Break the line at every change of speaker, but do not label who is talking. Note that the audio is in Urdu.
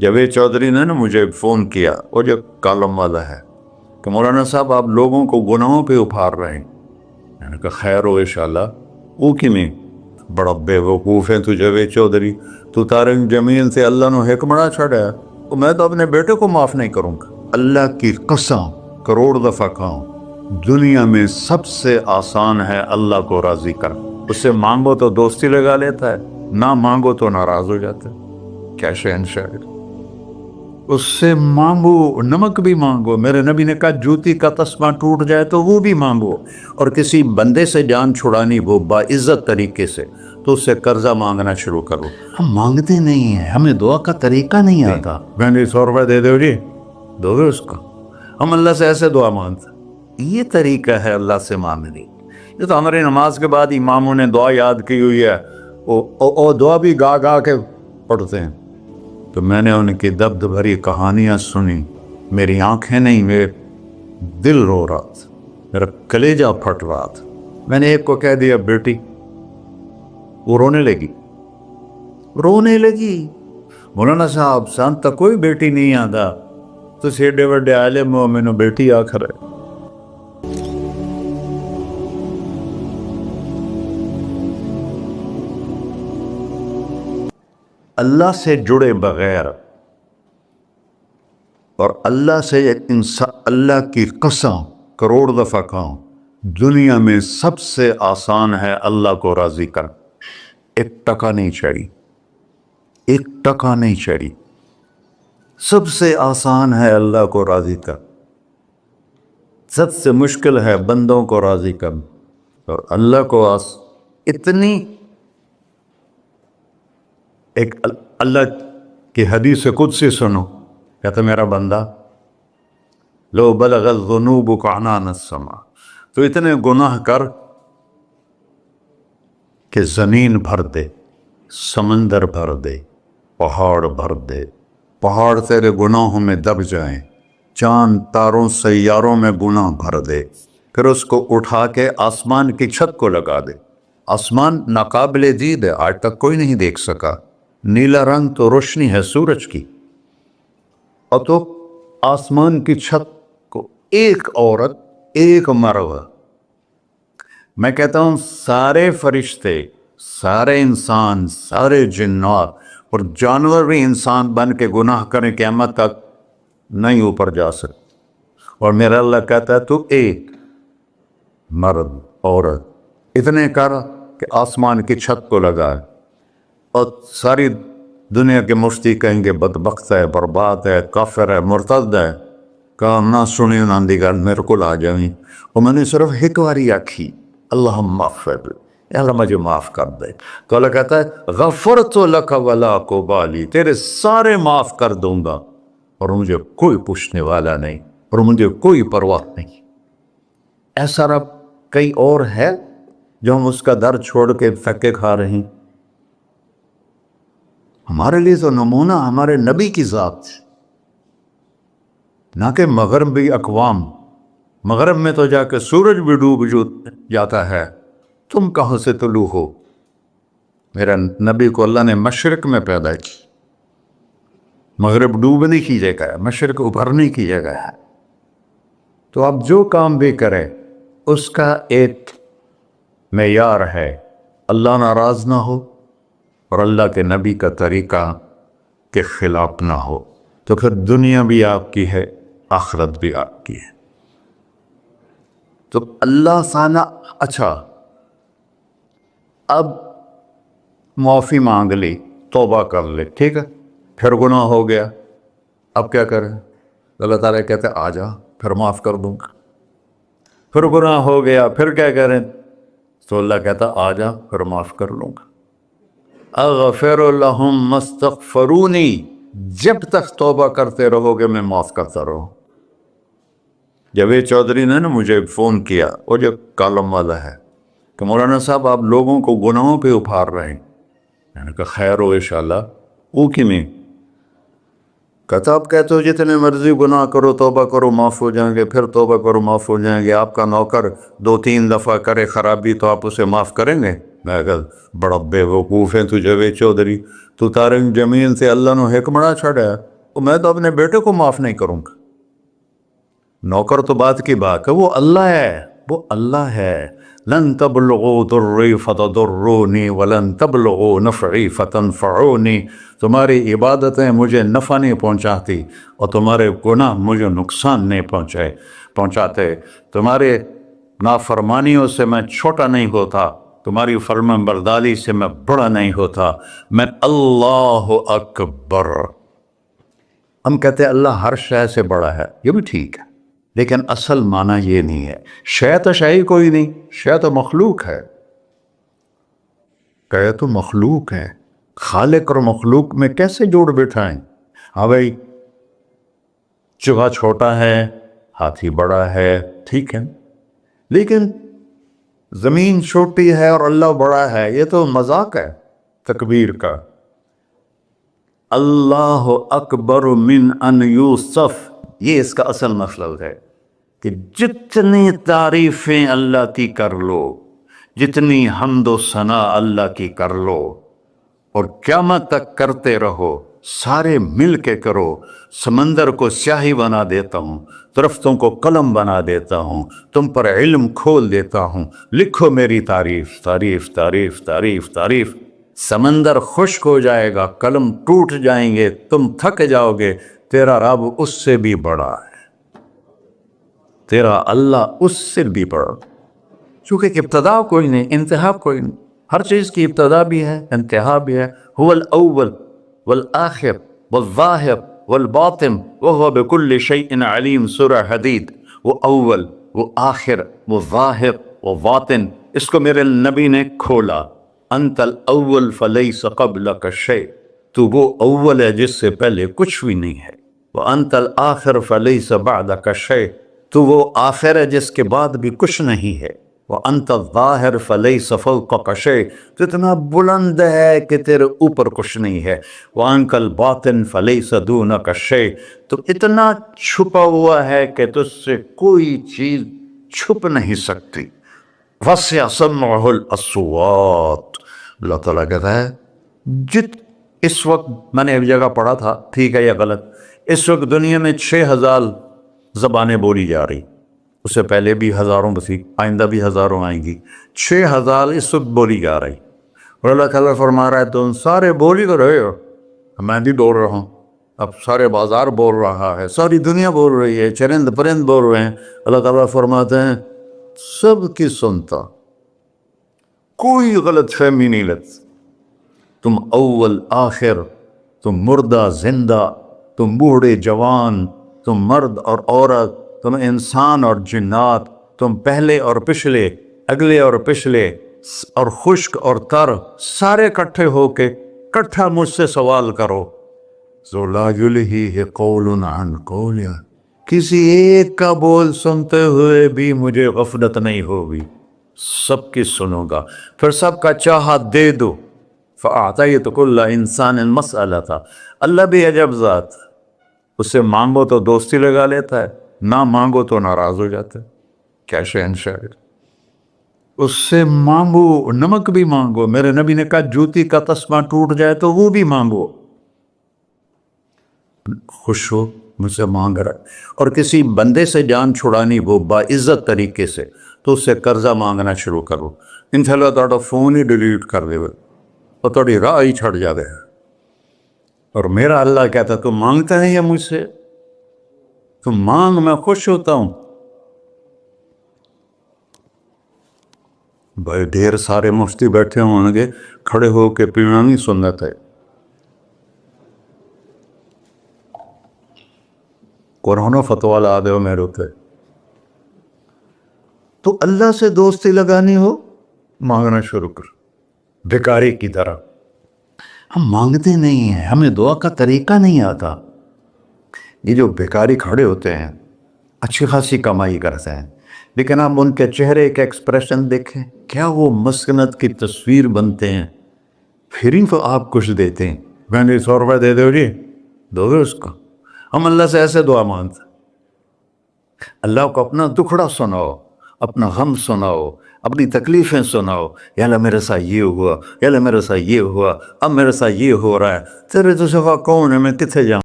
جاوید چودھری نے نا مجھے فون کیا، وہ جو کالم والا ہے، کہ مولانا صاحب آپ لوگوں کو گناہوں پہ ابھار رہے ہیں۔ میں نے کہا خیر ہو انشاءاللہ۔ وہ کیویں؟ بڑا بے وقوف ہے تو جاوید چودھری، تو طارق جمیل سے اللہ نے حکمراں چھڑا ہے، تو میں تو اپنے بیٹے کو معاف نہیں کروں گا۔ اللہ کی قسم کروڑ دفعہ کہوں، دنیا میں سب سے آسان ہے اللہ کو راضی کر۔ اس سے مانگو تو دوستی لگا لیتا ہے، نہ مانگو تو ناراض ہو جاتا ہے۔ کیا شہنشاہ! اس سے مانگو، نمک بھی مانگو۔ میرے نبی نے کہا جوتی کا تسمہ ٹوٹ جائے تو وہ بھی مانگو، اور کسی بندے سے جان چھڑانی وہ باعزت طریقے سے، تو اس سے قرضہ مانگنا شروع کرو۔ ہم مانگتے نہیں ہیں، ہمیں دعا کا طریقہ نہیں آتا۔ میں نے 100 روپے دے دو جی، دو گے اس کو؟ ہم اللہ سے ایسے دعا مانگتے ہیں، یہ طریقہ ہے اللہ سے مانگنے۔ یہ تو ہماری نماز کے بعد اماموں نے دعا یاد کی ہوئی ہے، وہ دعا بھی گا گا کے پڑھتے ہیں۔ تو میں نے ان کی درد بھری کہانیاں سنی، میری آنکھیں نہیں، میرے دل رو رہا تھا، میرا کلیجہ پھٹ رہا تھا۔ میں نے ایک کو کہہ دیا بیٹی، وہ رونے لگی۔ مولانا صاحب سان تک کوئی بیٹی نہیں آتا، تو ایڈے وڈے عالم ہو، میں نے بیٹی آخر ہے۔ اللہ سے جڑے بغیر اور اللہ سے انسان، اللہ کی قسم کروڑ دفعہ کہوں، دنیا میں سب سے آسان ہے اللہ کو راضی کر۔ ایک ٹکا نہیں چڑھی، ایک ٹکا نہیں چڑھی۔ سب سے آسان ہے اللہ کو راضی کر، سب سے مشکل ہے بندوں کو راضی کر، اور اللہ کو اتنی ایک اللہ کی حدیث قدسی سنو، کہتا میرا بندہ لو بلغ الذنوب عنان السماء، تو اتنے گناہ کر کہ زمین بھر دے، سمندر بھر دے، پہاڑ بھر دے، پہاڑ تیرے گناہوں میں دب جائیں، چاند تاروں سیاروں میں گناہ بھر دے، پھر اس کو اٹھا کے آسمان کی چھت کو لگا دے۔ آسمان ناقابل دید ہے، آج تک کوئی نہیں دیکھ سکا، نیلا رنگ تو روشنی ہے سورج کی، اور تو آسمان کی چھت کو ایک عورت، ایک مرد، میں کہتا ہوں سارے فرشتے، سارے انسان، سارے جنات اور جانور بھی انسان بن کے گناہ کریں، قیامت تک نہیں اوپر جا سکتے، اور میرا اللہ کہتا ہے تو ایک مرد عورت اتنے کر کہ آسمان کی چھت کو لگائے، اور ساری دنیا کے مفتی کہیں گے بدبخت ہے، برباد ہے، کافر ہے، مرتد ہے، کہا نہ سنی نہ دیگر میرے کو آ جائیں، اور میں نے صرف ایک باری آکھی اللہم اغفر، اللہ مجھے معاف کر دے، تو اللہ کہتا ہے غفرت لک ولا ابالی، تیرے سارے معاف کر دوں گا، اور مجھے کوئی پوچھنے والا نہیں، اور مجھے کوئی پرواہ نہیں۔ ایسا رب کئی اور ہے جو ہم اس کا در چھوڑ کے پھکے کھا رہے ہیں؟ ہمارے لیے تو نمونہ ہمارے نبی کی ذات، نہ کہ مغربی اقوام۔ مغرب میں تو جا کے سورج بھی ڈوب جاتا ہے، تم کہاں سے طلوع ہو؟ میرا نبی کو اللہ نے مشرق میں پیدا کی، مغرب ڈوبنے کی جگہ ہے، مشرق ابھرنے کی جگہ ہے۔ تو آپ جو کام بھی کریں اس کا ایک معیار ہے، اللہ ناراض نہ ہو اور اللہ کے نبی کا طریقہ کے خلاف نہ ہو، تو پھر دنیا بھی آپ کی ہے، آخرت بھی آپ کی ہے۔ تو اللہ سانہ اچھا، اب معافی مانگ لی، توبہ کر لے، ٹھیک ہے، پھر گناہ ہو گیا، اب کیا کریں؟ اللہ تعالیٰ کہتے آ جا، پھر معاف کر دوں گا۔ پھر گناہ ہو گیا، پھر کیا کریں؟ تو اللہ کہتا آ جا، پھر معاف کر لوں گا۔ اغفر لہم مستغفرونی، جب تک توبہ کرتے رہو گے میں معاف کرتا رہوں۔ جاوید چودھری نے نا مجھے فون کیا، وہ جو کالم والا ہے، کہ مولانا صاحب آپ لوگوں کو گناہوں پہ ابھار رہے ہیں۔ میں نے کہا خیر ہو انشاءاللہ۔ وہ کیویں؟ کہتا آپ کہتے ہو جتنے مرضی گناہ کرو، توبہ کرو معاف ہو جائیں گے، پھر توبہ کرو معاف ہو جائیں گے، آپ کا نوکر 2-3 دفعہ کرے خرابی تو آپ اسے معاف کریں گے؟ میں کہا بڑا بے وقوف ہے تو جاوید چودھری، تو طارق جمیل سے اللہ نے حکمراں چھڑا ہے، میں تو اپنے بیٹے کو معاف نہیں کروں گا. نوکر تو بات کی بات ہے، وہ اللہ ہے، وہ اللہ ہے. لن تبلغوا ضری فتضرونی ولن تبلغوا نفعی فتنفعونی. تمہاری عبادتیں مجھے نفع نہیں پہنچاتی اور تمہارے گناہ مجھے نقصان نہیں پہنچاتے. تمہارے نافرمانیوں سے میں چھوٹا نہیں ہوتا، تمہاری فرمان برداری سے میں بڑا نہیں ہوتا. میں اللہ اکبر. ہم کہتے ہیں اللہ ہر شے سے بڑا ہے، یہ بھی ٹھیک ہے، لیکن اصل معنی یہ نہیں ہے. شے تو شے ہی کوئی نہیں، شے تو مخلوق ہے. کہ تو مخلوق ہے، خالق اور مخلوق میں کیسے جوڑ بٹھائیں؟ ہاں بھائی، چوہا چھوٹا ہے، ہاتھی بڑا ہے، ٹھیک ہے، لیکن زمین چھوٹی ہے اور اللہ بڑا ہے، یہ تو مذاق ہے تکبیر کا. اللہ اکبر من ان یوسف، یہ اس کا اصل مطلب ہے کہ جتنی تعریفیں اللہ کی کر لو، جتنی حمد و ثنا اللہ کی کر لو اور قیامت تک کرتے رہو، سارے مل کے کرو. سمندر کو سیاہی بنا دیتا ہوں، درختوں کو قلم بنا دیتا ہوں، تم پر علم کھول دیتا ہوں، لکھو میری تعریف تعریف تعریف تعریف تعریف. سمندر خشک ہو جائے گا، قلم ٹوٹ جائیں گے، تم تھک جاؤ گے، تیرا رب اس سے بھی بڑا ہے، تیرا اللہ اس سے بھی بڑا. چونکہ ابتدا کوئی نہیں، انتہا کوئی نہیں. ہر چیز کی ابتدا بھی ہے، انتہا بھی ہے. هو الاول والآخر والظاہر والباطن وهو بكل شيء علیم. سورہ حدید. وہ اول، وہ آخر، وہ ظاہر، وہ باطن. اس کو میرے نبی نے کھولا. انت الاول فلیس قبلک شیء، تو وہ اول ہے جس سے پہلے کچھ بھی نہیں ہے. وانت الآخر فلیس بعدک شیء، تو وہ آخر ہے جس کے بعد بھی کچھ نہیں ہے. وانت الظاہر فلیس فوقک شیء، تو اتنا بلند ہے کہ تیرے اوپر کچھ نہیں ہے. وانت الباطن فلیس دونک شیء، تو اتنا چھپا ہوا ہے کہ تجھ سے کوئی چیز چھپ نہیں سکتی. وسع سمعہ الاصوات، اللہ تعالیٰ کہتا ہے اس وقت میں نے ایک جگہ پڑھا تھا، ٹھیک ہے یا غلط، اس وقت دنیا میں 6000 زبانیں بولی جا رہی. اس سے پہلے بھی ہزاروں بسی، آئندہ بھی ہزاروں آئیں گی. 6000 اس وقت بولی جا رہی. اور اللہ تعالیٰ فرما رہا ہے تم سارے بولی تو رہے ہو، میں بھی بول رہا ہوں، اب سارے بازار بول رہا ہے، ساری دنیا بول رہی ہے، چرند پرند بول رہے ہیں. اللہ تعالیٰ فرماتے ہیں سب کی سنتا، کوئی غلط فہمی نہیں لگتی. تم اول آخر، تم مردہ زندہ، تم بوڑھے جوان، تم مرد اور عورت، تم انسان اور جنات، تم پہلے اور پچھلے، اگلے اور پچھلے، اور خشک اور تر، سارے کٹھے ہو کے کٹھا مجھ سے سوال کرو. ذو لا یلہیہ قول عن قول، کسی ایک کا بول سنتے ہوئے بھی مجھے غفلت نہیں ہوگی، سب کی سنوں گا، پھر سب کا چاہا دے دو. فَأَعْطَيْتُ كُلَّ إِنسَانٍ مَسْأَلَةً. اللہ بھی عجب ذات، اس سے مانگو تو دوستی لگا لیتا ہے، نہ مانگو تو ناراض ہو جاتا ہے. کیا شہنشاہ، اس سے مانگو، نمک بھی مانگو. میرے نبی نے کہا جوتی کا تسمہ ٹوٹ جائے تو وہ بھی مانگو. خوش ہو مجھ سے مانگ رہا ہے. اور کسی بندے سے جان چھڑانی وہ باعزت طریقے سے، تو اس سے قرضہ مانگنا شروع کرو. انشاءاللہ تھوڑا فون ہی ڈیلیٹ کر دے اور تھوڑی راہ ہی چھڑ جاوے. اور میرا اللہ کہتا تم مانگتا نہیں ہے مجھ سے، تم مانگ، میں خوش ہوتا ہوں. بھائی ڈھیر سارے مفتی بیٹھے ہوں گے، کھڑے ہو کے پینا نہیں سنت ہے. قرآن و فتویٰ لا دے ہو میرے ہوتے. تو اللہ سے دوستی لگانی ہو، مانگنا شروع کر بھکاری کی طرح. ہم مانگتے نہیں ہیں، ہمیں دعا کا طریقہ نہیں آتا. یہ جو بھکاری کھڑے ہوتے ہیں اچھی خاصی کمائی کرتے ہیں، لیکن آپ ان کے چہرے کا ایکسپریشن دیکھیں، کیا وہ مسکنت کی تصویر بنتے ہیں. پھر ہی تو آپ کچھ دیتے ہیں. میں نے 100 روپے دے دو جی، دو گے اس کو. ہم اللہ سے ایسے دعا مانگتے ہیں. اللہ کو اپنا دکھڑا سناؤ، اپنا غم سناؤ، اپنی تکلیفیں سناؤ. یا اللہ میرے ساتھ یہ ہوا، یا اللہ میرے ساتھ یہ ہوا، اب میرے ساتھ یہ ہو رہا ہے، تیرے تو سوا کون ہے، میں کتنے جاؤں.